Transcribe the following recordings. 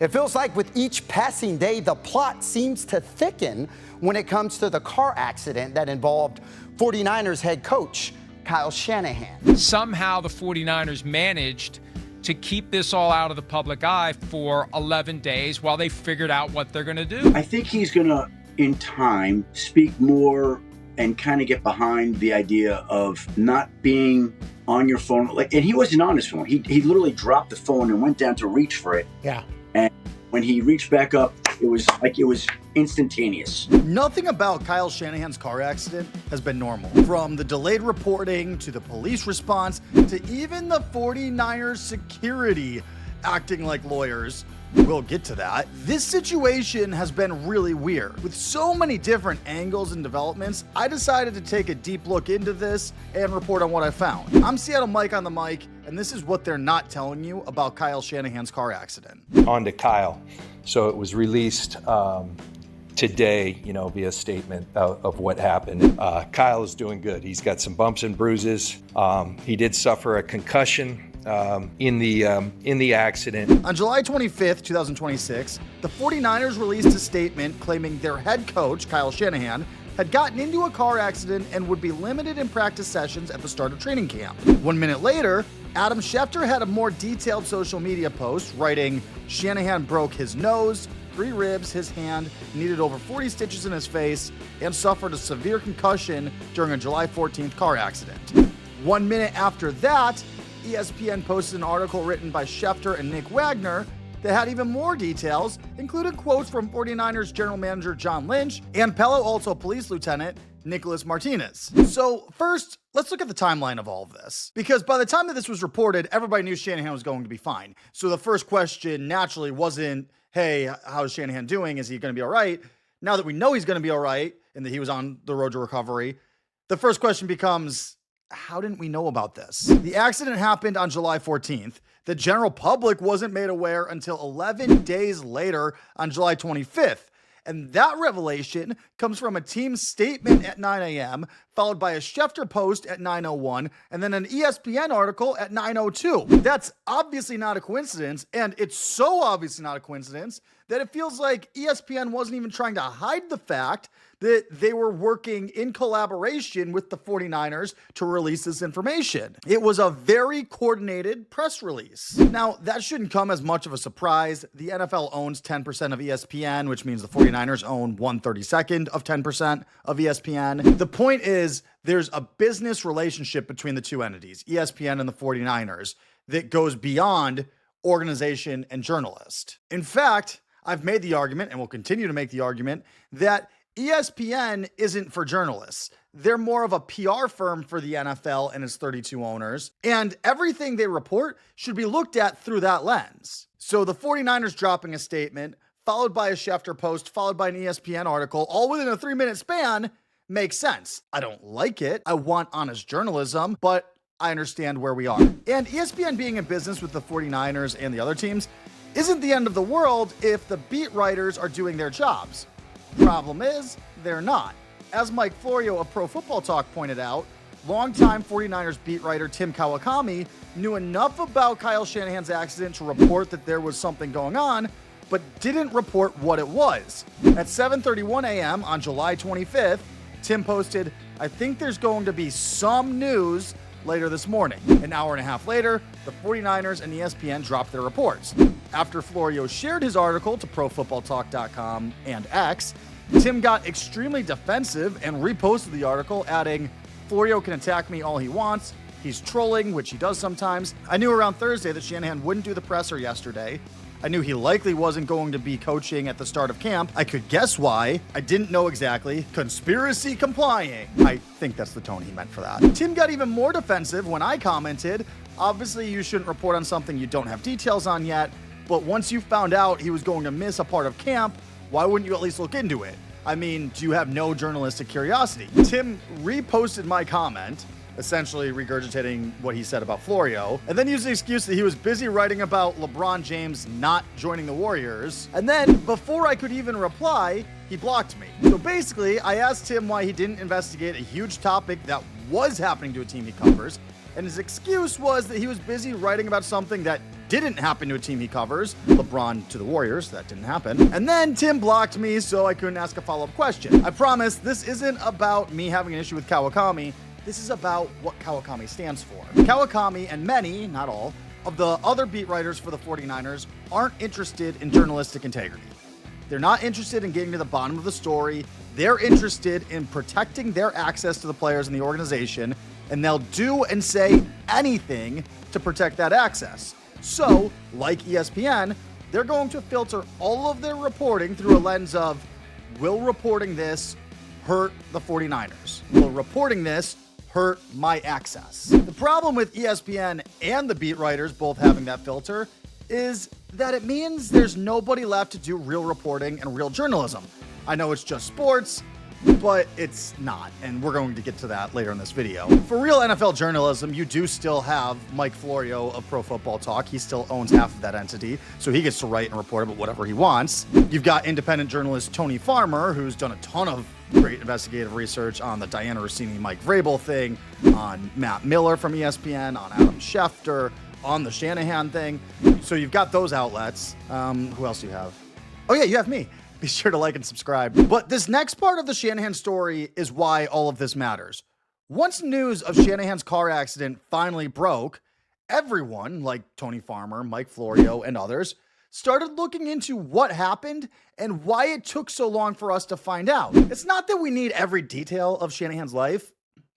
It feels like with each passing day, the plot seems to thicken when it comes to the car accident that involved 49ers head coach Kyle Shanahan. Somehow the 49ers managed to keep this all out of the public eye for 11 days while they figured out what they're going to do. I think he's going to, in time, speak more and kind of get behind the idea of not being on your phone. And he wasn't on his phone. He literally dropped the phone and went down to reach for it. Yeah. And when he reached back up, it was instantaneous. Nothing about Kyle Shanahan's car accident has been normal. From the delayed reporting to the police response to even the 49ers security acting like lawyers. We'll get to that. This situation has been really weird. With so many different angles and developments, I decided to take a deep look into this and report on what I found. I'm Seattle Mike on the mic, and this is what they're not telling you about Kyle Shanahan's car accident. On to Kyle. So it was released today, via statement of what happened. Kyle is doing good. He's got some bumps and bruises. He did suffer a concussion in the accident. On July 25th, 2026, the 49ers released a statement claiming their head coach, Kyle Shanahan, had gotten into a car accident and would be limited in practice sessions at the start of training camp. 1 minute later, Adam Schefter had a more detailed social media post writing, Shanahan broke his nose, 3 ribs, his hand, needed over 40 stitches in his face, and suffered a severe concussion during a July 14th car accident. 1 minute after that, ESPN posted an article written by Schefter and Nick Wagner that had even more details, including quotes from 49ers general manager John Lynch and Palo Alto Police Lieutenant Nicholas Martinez. So first, let's look at the timeline of all of this. Because by the time that this was reported, everybody knew Shanahan was going to be fine. So the first question naturally wasn't, hey, how's Shanahan doing? Is he going to be all right? Now that we know he's going to be all right and that he was on the road to recovery, the first question becomes, how didn't we know about this? The accident happened on July 14th. The general public wasn't made aware until 11 days later on July 25th. And that revelation comes from a team statement at 9 a.m., followed by a Schefter post at 9:01, and then an ESPN article at 9:02. That's obviously not a coincidence, and it's so obviously not a coincidence that it feels like ESPN wasn't even trying to hide the fact that they were working in collaboration with the 49ers to release this information. It was a very coordinated press release. Now, that shouldn't come as much of a surprise. The NFL owns 10% of ESPN, which means the 49ers own 1/32 of 10% of ESPN. The point is, there's a business relationship between the two entities, ESPN and the 49ers, that goes beyond organization and journalist. In fact, I've made the argument, and will continue to make the argument, that ESPN isn't for journalists. They're more of a PR firm for the NFL and its 32 owners, and everything they report should be looked at through that lens. So the 49ers dropping a statement, followed by a Schefter post, followed by an ESPN article, all within a 3-minute span, makes sense. I don't like it. I want honest journalism, but I understand where we are. And ESPN being in business with the 49ers and the other teams isn't the end of the world if the beat writers are doing their jobs. Problem is, they're not. As Mike Florio of Pro Football Talk pointed out, longtime 49ers beat writer Tim Kawakami knew enough about Kyle Shanahan's accident to report that there was something going on, but didn't report what it was. At 7:31 a.m. on July 25th, Tim posted, I think there's going to be some news later this morning. An hour and a half later, the 49ers and ESPN dropped their reports. After Florio shared his article to ProFootballTalk.com and X, Tim got extremely defensive and reposted the article, adding, Florio can attack me all he wants. He's trolling, which he does sometimes. I knew around Thursday that Shanahan wouldn't do the presser yesterday. I knew he likely wasn't going to be coaching at the start of camp. I could guess why. I didn't know exactly. Conspiracy complying. I think that's the tone he meant for that. Tim got even more defensive when I commented, obviously you shouldn't report on something you don't have details on yet, but once you found out he was going to miss a part of camp, why wouldn't you at least look into it? I mean, do you have no journalistic curiosity? Tim reposted my comment, essentially regurgitating what he said about Florio, and then used the excuse that he was busy writing about LeBron James not joining the Warriors. And then, before I could even reply, he blocked me. So basically, I asked him why he didn't investigate a huge topic that was happening to a team he covers, and his excuse was that he was busy writing about something that didn't happen to a team he covers. LeBron to the Warriors, that didn't happen. And then Tim blocked me, so I couldn't ask a follow-up question. I promise this isn't about me having an issue with Kawakami. This is about what Kawakami stands for. Kawakami and many, not all, of the other beat writers for the 49ers aren't interested in journalistic integrity. They're not interested in getting to the bottom of the story. They're interested in protecting their access to the players in the organization, and they'll do and say anything to protect that access. So, like ESPN, they're going to filter all of their reporting through a lens of, will reporting this hurt the 49ers? Will reporting this hurt my access? The problem with ESPN and the beat writers both having that filter is that it means there's nobody left to do real reporting and real journalism. I know it's just sports, but it's not, and we're going to get to that later in this video. For real NFL journalism, you do still have Mike Florio of Pro Football Talk. He still owns half of that entity, so he gets to write and report about whatever he wants. You've got independent journalist Tony Farmer, who's done a ton of great investigative research on the Diana Rossini, Mike Vrabel thing, on Matt Miller from ESPN, on Adam Schefter, on the Shanahan thing. So you've got those outlets. Who else do you have? Oh yeah, you have me. Be sure to like and subscribe. But this next part of the Shanahan story is why all of this matters. Once news of Shanahan's car accident finally broke, everyone, like Tony Farmer, Mike Florio, and others, started looking into what happened and why it took so long for us to find out. It's not that we need every detail of Shanahan's life,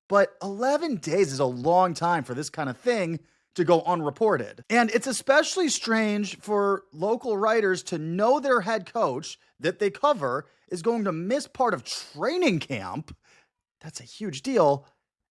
but 11 days is a long time for this kind of thing to go unreported. And it's especially strange for local writers to know their head coach that they cover is going to miss part of training camp. That's a huge deal.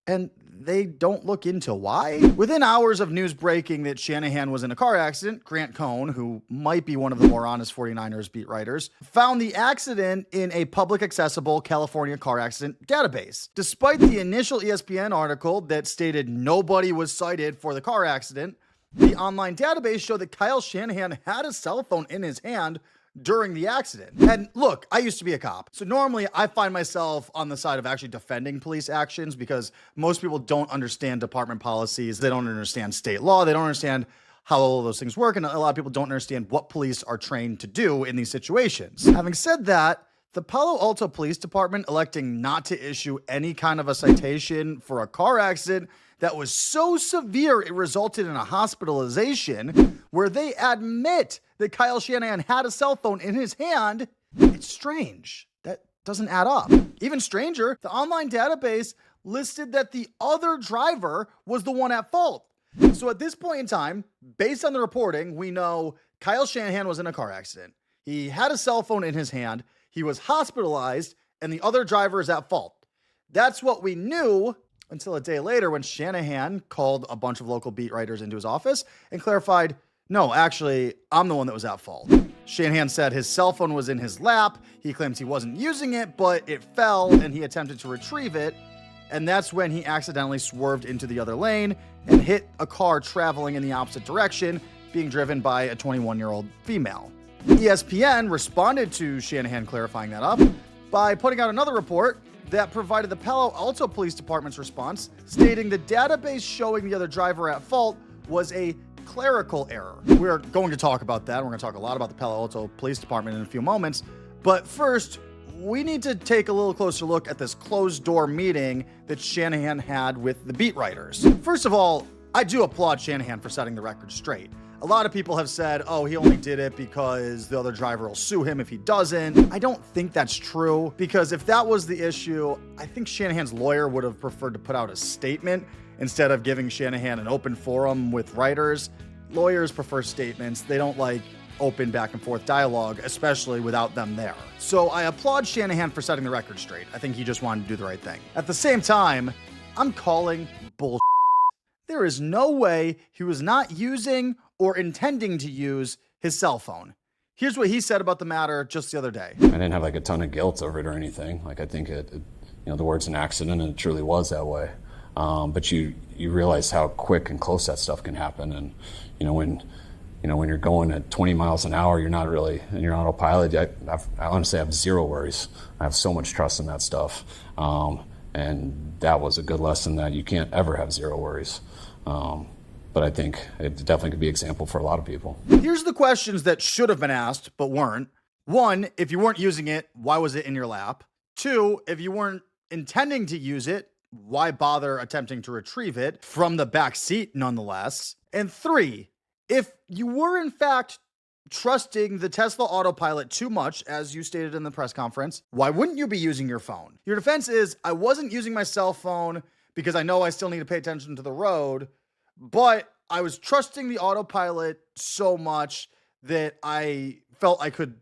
And they don't look into why. Within hours of news breaking that Shanahan was in a car accident, Grant Cohn, who might be one of the more honest 49ers beat writers, found the accident in a public accessible California car accident database. Despite the initial ESPN article that stated nobody was cited for the car accident, the online database showed that Kyle Shanahan had a cell phone in his hand during the accident. And look, I used to be a cop, so normally I find myself on the side of actually defending police actions because most people don't understand department policies. They don't understand state law. They don't understand how all of those things work. And a lot of people don't understand what police are trained to do in these situations. Having said that, the Palo Alto Police Department electing not to issue any kind of a citation for a car accident that was so severe it resulted in a hospitalization where they admit that Kyle Shanahan had a cell phone in his hand, it's strange. That doesn't add up. Even stranger, the online database listed that the other driver was the one at fault. So at this point in time, based on the reporting, we know Kyle Shanahan was in a car accident. He had a cell phone in his hand. He was hospitalized, and the other driver is at fault. That's what we knew until a day later when Shanahan called a bunch of local beat writers into his office and clarified, no, actually, I'm the one that was at fault. Shanahan said his cell phone was in his lap. He claims he wasn't using it, but it fell and he attempted to retrieve it. And that's when he accidentally swerved into the other lane and hit a car traveling in the opposite direction, being driven by a 21-year-old female. ESPN responded to Shanahan clarifying that up by putting out another report that provided the Palo Alto Police Department's response, stating the database showing the other driver at fault was a clerical error. We're going to talk about that. We're going to talk a lot about the Palo Alto Police Department in a few moments. But first, we need to take a little closer look at this closed-door meeting that Shanahan had with the beat writers. First of all, I do applaud Shanahan for setting the record straight. A lot of people have said, oh, he only did it because the other driver will sue him if he doesn't. I don't think that's true, because if that was the issue, I think Shanahan's lawyer would have preferred to put out a statement instead of giving Shanahan an open forum with writers. Lawyers prefer statements. They don't like open back and forth dialogue, especially without them there. So I applaud Shanahan for setting the record straight. I think he just wanted to do the right thing. At the same time, I'm calling bullshit. There is no way he was not using or intending to use his cell phone. Here's what he said about the matter just the other day. I didn't have like a ton of guilt over it or anything. Like I think the word's an accident, and it truly was that way. But you realize how quick and close that stuff can happen. And when you're going at 20 miles an hour, you're not really in your autopilot. I honestly have zero worries. I have so much trust in that stuff. And that was a good lesson that you can't ever have zero worries. But I think it definitely could be an example for a lot of people. Here's the questions that should have been asked but weren't. 1, if you weren't using it, why was it in your lap? 2, if you weren't intending to use it, why bother attempting to retrieve it from the back seat nonetheless? And 3, if you were in fact trusting the Tesla autopilot too much, as you stated in the press conference, why wouldn't you be using your phone? Your defense is, I wasn't using my cell phone because I know I still need to pay attention to the road, but I was trusting the autopilot so much that I felt I could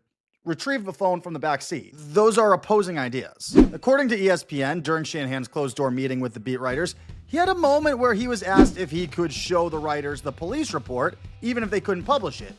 retrieve the phone from the back seat. Those are opposing ideas. According to ESPN, during Shanahan's closed-door meeting with the beat writers, he had a moment where he was asked if he could show the writers the police report, even if they couldn't publish it.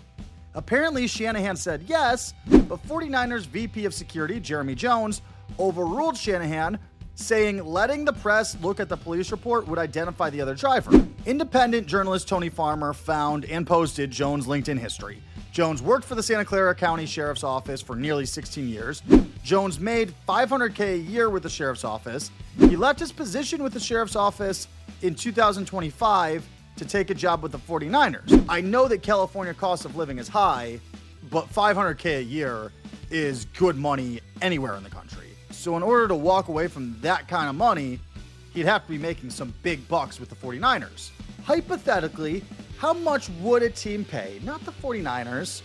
Apparently, Shanahan said yes, but 49ers VP of Security, Jeremy Jones, overruled Shanahan, saying letting the press look at the police report would identify the other driver. Independent journalist Tony Farmer found and posted Jones' LinkedIn history. Jones worked for the Santa Clara County Sheriff's Office for nearly 16 years. Jones made $500K a year with the Sheriff's Office. He left his position with the Sheriff's Office in 2025 to take a job with the 49ers. I know that California cost of living is high, but $500K a year is good money anywhere in the country. So in order to walk away from that kind of money, he'd have to be making some big bucks with the 49ers. Hypothetically, how much would a team pay? Not the 49ers,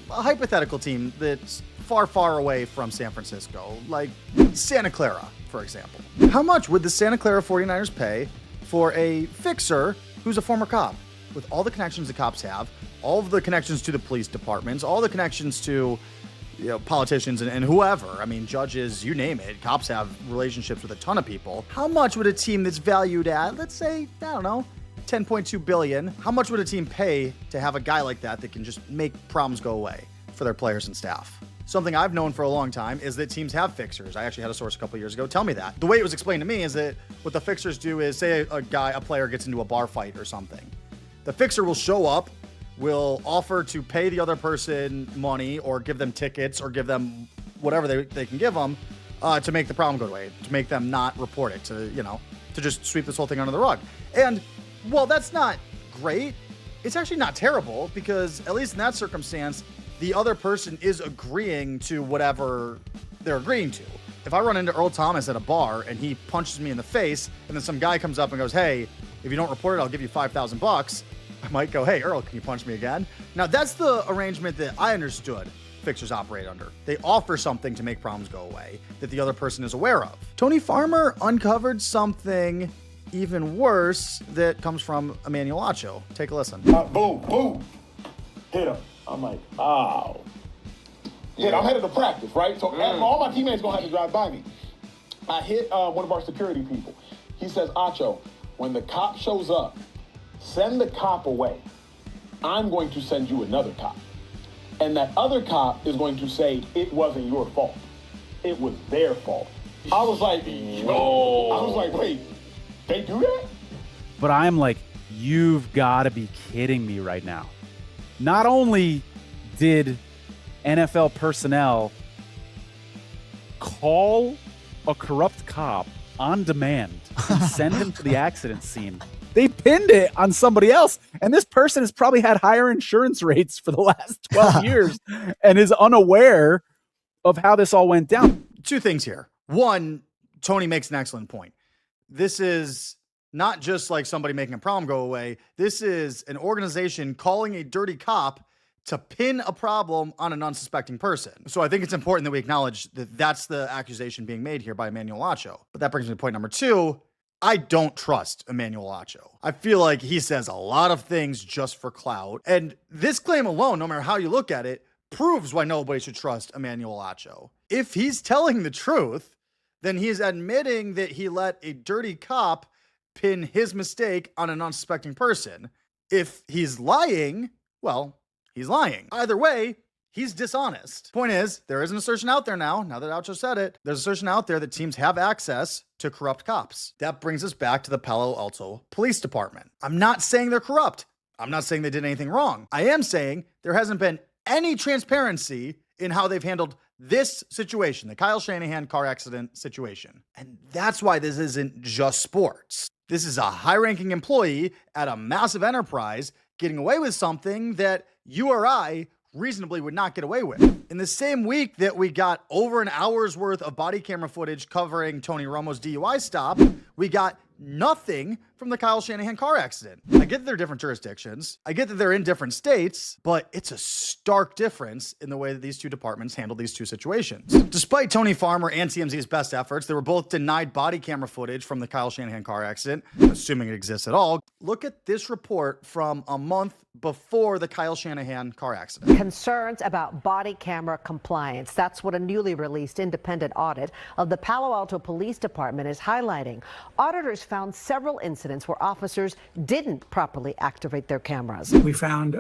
a hypothetical team that's far, far away from San Francisco, like Santa Clara, for example. How much would the Santa Clara 49ers pay for a fixer who's a former cop, with all the connections the cops have, all of the connections to the police departments, all the connections to politicians and whoever? I mean, judges, you name it. Cops have relationships with a ton of people. How much would a team that's valued at, let's say, I don't know, $10.2 billion, how much would a team pay to have a guy like that that can just make problems go away for their players and staff? Something I've known for a long time is that teams have fixers. I actually had a source a couple years ago tell me that. The way it was explained to me is that what the fixers do is, say a player gets into a bar fight or something. The fixer will show up, will offer to pay the other person money or give them tickets or give them whatever they can give them to make the problem go away, to make them not report it, to just sweep this whole thing under the rug. And well, that's not great. It's actually not terrible because at least in that circumstance, the other person is agreeing to whatever they're agreeing to. If I run into Earl Thomas at a bar and he punches me in the face and then some guy comes up and goes, hey, if you don't report it, I'll give you $5,000. I might go, hey, Earl, can you punch me again? Now, that's the arrangement that I understood fixers operate under. They offer something to make problems go away that the other person is aware of. Tony Farmer uncovered something even worse that comes from Emmanuel Acho. Take a listen. Boom, boom. Hit him. I'm like, ow. Yeah, I'm headed to practice, right? So all my teammates gonna have to drive by me. I hit one of our security people. He says, Acho, when the cop shows up, send the cop away. I'm going to send you another cop. And that other cop is going to say, it wasn't your fault. It was their fault. I was like, yo. I was like, wait, they do that? But I'm like, you've got to be kidding me right now. Not only did NFL personnel call a corrupt cop on demand and send him to the accident scene, they pinned it on somebody else. And this person has probably had higher insurance rates for the last 12 years and is unaware of how this all went down. Two things here. One, Tony makes an excellent point. This is not just like somebody making a problem go away. This is an organization calling a dirty cop to pin a problem on an unsuspecting person. So I think it's important that we acknowledge that that's the accusation being made here by Emmanuel Acho. But that brings me to point number 2. I don't trust Emmanuel Acho. I feel like he says a lot of things just for clout. And this claim alone, no matter how you look at it, proves why nobody should trust Emmanuel Acho. If he's telling the truth, then he's admitting that he let a dirty cop pin his mistake on an unsuspecting person. If he's lying, well, he's lying. Either way, he's dishonest. Point is, there is an assertion out there now that Acho said it, there's an assertion out there that teams have access to corrupt cops. That brings us back to the Palo Alto Police Department. I'm not saying they're corrupt. I'm not saying they did anything wrong. I am saying there hasn't been any transparency in how they've handled this situation, the Kyle Shanahan car accident situation. And that's why this isn't just sports. This is a high-ranking employee at a massive enterprise getting away with something that you or I reasonably would not get away with. In the same week that we got over an hour's worth of body camera footage covering Tony Romo's DUI stop, we got nothing from the Kyle Shanahan car accident. I get that they're different jurisdictions. I get that they're in different states, but it's a stark difference in the way that these two departments handled these two situations. Despite Tony Farmer and TMZ's best efforts, they were both denied body camera footage from the Kyle Shanahan car accident, assuming it exists at all. Look at this report from a month before the Kyle Shanahan car accident. Concerns about body camera compliance. That's what a newly released independent audit of the Palo Alto Police Department is highlighting. Auditors found several incidents where officers didn't properly activate their cameras. We found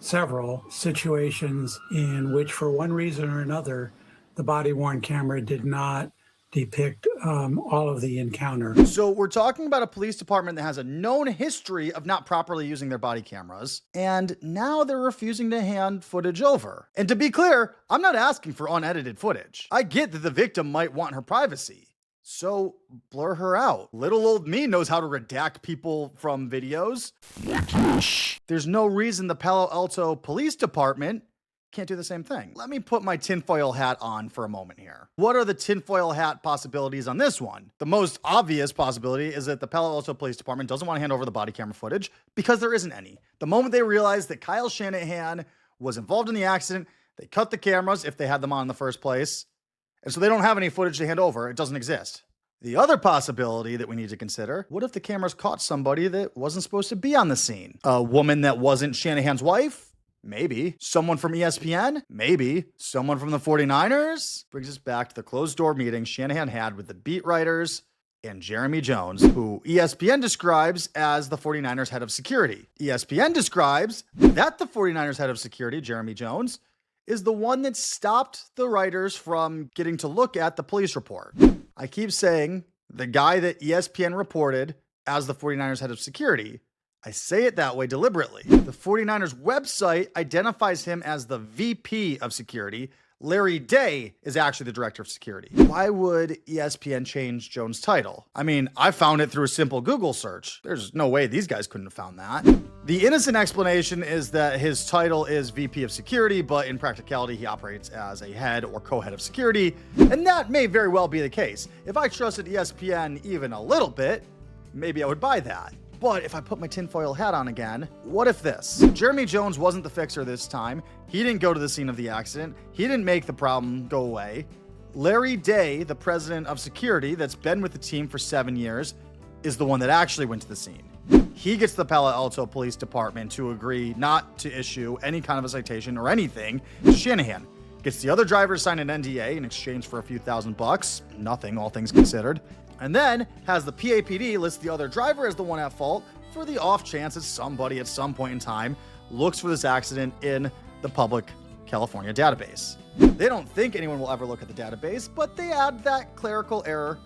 several situations in which, for one reason or another, the body-worn camera did not depict all of the encounter. So we're talking about a police department that has a known history of not properly using their body cameras, and now they're refusing to hand footage over. And to be clear, I'm not asking for unedited footage. I get that the victim might want her privacy, so blur her out. Little old me knows how to redact people from videos. There's no reason the Palo Alto Police Department can't do the same thing. Let me put my tinfoil hat on for a moment here. What are the tinfoil hat possibilities on this one? The most obvious possibility is that the Palo Alto Police Department doesn't want to hand over the body camera footage because there isn't any. The moment they realized that Kyle Shanahan was involved in the accident, they cut the cameras if they had them on in the first place. And so they don't have any footage to hand over. It doesn't exist. The other possibility that we need to consider, what if the cameras caught somebody that wasn't supposed to be on the scene? A woman that wasn't Shanahan's wife? Maybe. Someone from ESPN? Maybe. Someone from the 49ers? Brings us back to the closed-door meeting Shanahan had with the beat writers and Jeremy Jones, who ESPN describes as the 49ers head of security. ESPN describes that the 49ers head of security, Jeremy Jones, is the one that stopped the writers from getting to look at the police report. I keep saying the guy that ESPN reported as the 49ers head of security. I say it that way deliberately. The 49ers website identifies him as the VP of security. Larry Day is actually the director of security. Why would ESPN change Jones' title? I mean, I found it through a simple Google search. There's no way these guys couldn't have found that. The innocent explanation is that his title is VP of security, but in practicality, he operates as a head or co-head of security. And that may very well be the case. If I trusted ESPN even a little bit, maybe I would buy that. But if I put my tinfoil hat on again, what if this? Jeremy Jones wasn't the fixer this time. He didn't go to the scene of the accident. He didn't make the problem go away. Larry Day, the president of security that's been with the team for 7 years, is the one that actually went to the scene. He gets the Palo Alto Police Department to agree not to issue any kind of a citation or anything. Shanahan gets the other driver to sign an NDA in exchange for a few $1,000. Nothing, all things considered. And then has the PAPD list the other driver as the one at fault for the off chance that somebody at some point in time looks for this accident in the public California database. They don't think anyone will ever look at the database, but they add that clerical error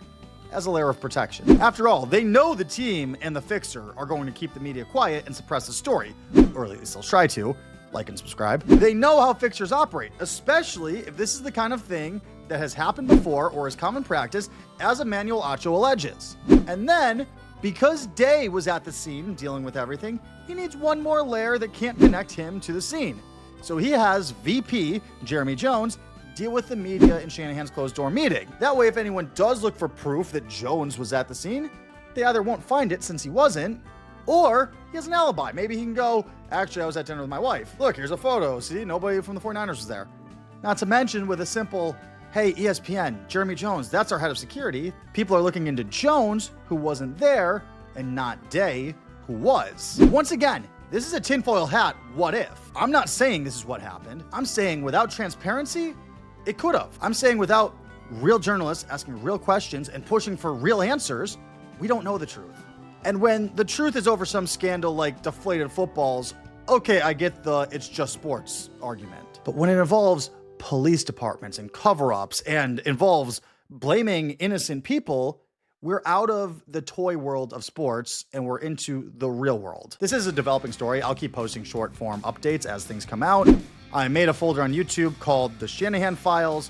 as a layer of protection. After all, they know the team and the fixer are going to keep the media quiet and suppress the story, or at least they'll try to. Like and subscribe. They know how fixers operate, especially if this is the kind of thing that has happened before or is common practice, as Emmanuel Acho alleges. And then, because Day was at the scene dealing with everything, he needs one more layer that can't connect him to the scene. So he has VP, Jeremy Jones, deal with the media in Shanahan's closed-door meeting. That way, if anyone does look for proof that Jones was at the scene, they either won't find it since he wasn't, or he has an alibi. Maybe he can go, actually, I was at dinner with my wife. Look, here's a photo. See, nobody from the 49ers was there. Not to mention with a simple, hey, ESPN, Jeremy Jones, that's our head of security. People are looking into Jones, who wasn't there, and not Day, who was. Once again, this is a tinfoil hat what if. I'm not saying this is what happened. I'm saying without transparency, it could have. I'm saying without real journalists asking real questions and pushing for real answers, we don't know the truth. And when the truth is over some scandal like deflated footballs, okay, I get the it's just sports argument. But when it involves police departments and cover-ups and involves blaming innocent people, we're out of the toy world of sports and we're into the real world. This is a developing story. I'll keep posting short form updates as things come out. I made a folder on YouTube called The Shanahan Files.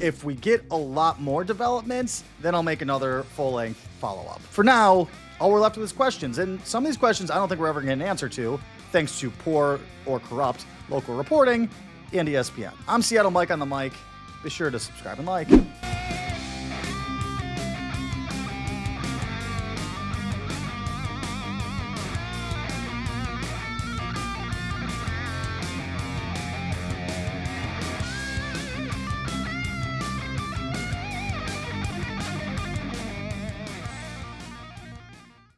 If we get a lot more developments, then I'll make another full-length follow-up. For now, All we're left with is questions, and some of these questions I don't think we're ever going to get an answer to, thanks to poor or corrupt local reporting and ESPN. I'm Seattle Mike on the mic. Be sure to subscribe and like.